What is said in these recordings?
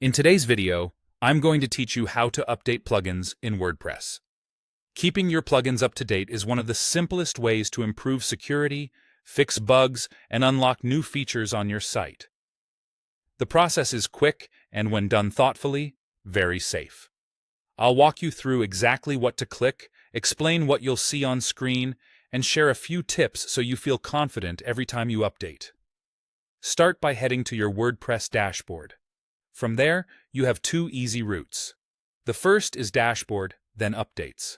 In today's video, I'm going to teach you how to update plugins in WordPress. Keeping your plugins up to date is one of the simplest ways to improve security, fix bugs, and unlock new features on your site. The process is quick and, when done thoughtfully, very safe. I'll walk you through exactly what to click, explain what you'll see on screen, and share a few tips so you feel confident every time you update. Start by heading to your WordPress dashboard. From there, you have two easy routes. The first is Dashboard, then Updates.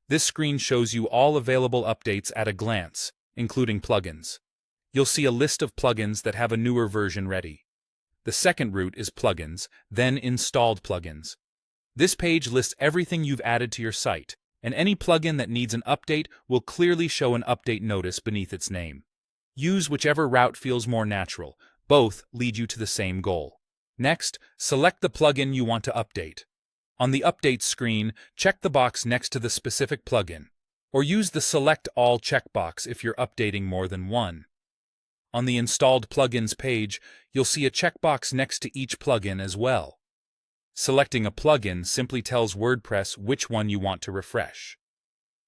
This screen shows you all available updates at a glance, including plugins. You'll see a list of plugins that have a newer version ready. The second route is Plugins, then Installed Plugins. This page lists everything you've added to your site, and any plugin that needs an update will clearly show an update notice beneath its name. Use whichever route feels more natural. Both lead you to the same goal. Next, select the plugin you want to update. On the Updates screen, check the box next to the specific plugin, or use the Select All checkbox if you're updating more than one. On the Installed Plugins page, you'll see a checkbox next to each plugin as well. Selecting a plugin simply tells WordPress which one you want to refresh.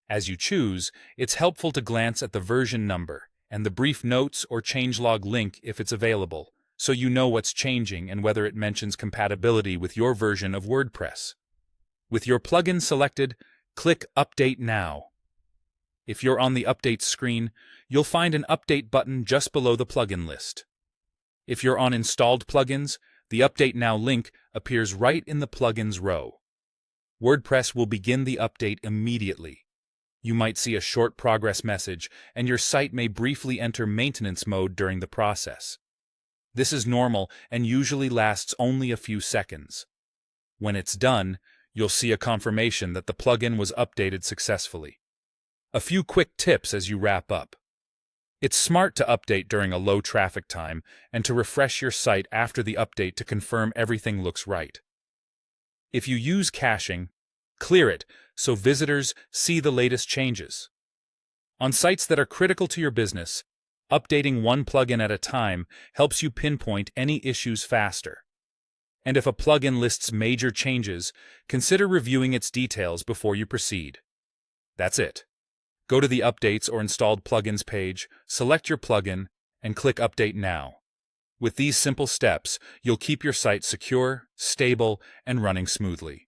As you choose, it's helpful to glance at the version number and the brief notes or changelog link if it's available, so you know what's changing and whether it mentions compatibility with your version of WordPress. With your plugin selected, click Update Now. If you're on the Updates screen, you'll find an Update button just below the plugin list. If you're on Installed Plugins, the Update Now link appears right in the Plugins row. WordPress will begin the update immediately. You might see a short progress message, and your site may briefly enter maintenance mode during the process. This is normal and usually lasts only a few seconds. When it's done, you'll see a confirmation that the plugin was updated successfully. A few quick tips as you wrap up. It's smart to update during a low traffic time and to refresh your site after the update to confirm everything looks right. If you use caching, clear it so visitors see the latest changes. On sites that are critical to your business, updating one plugin at a time helps you pinpoint any issues faster. And if a plugin lists major changes, consider reviewing its details before you proceed. That's it. Go to the Updates or Installed Plugins page, select your plugin, and click Update Now. With these simple steps, you'll keep your site secure, stable, and running smoothly.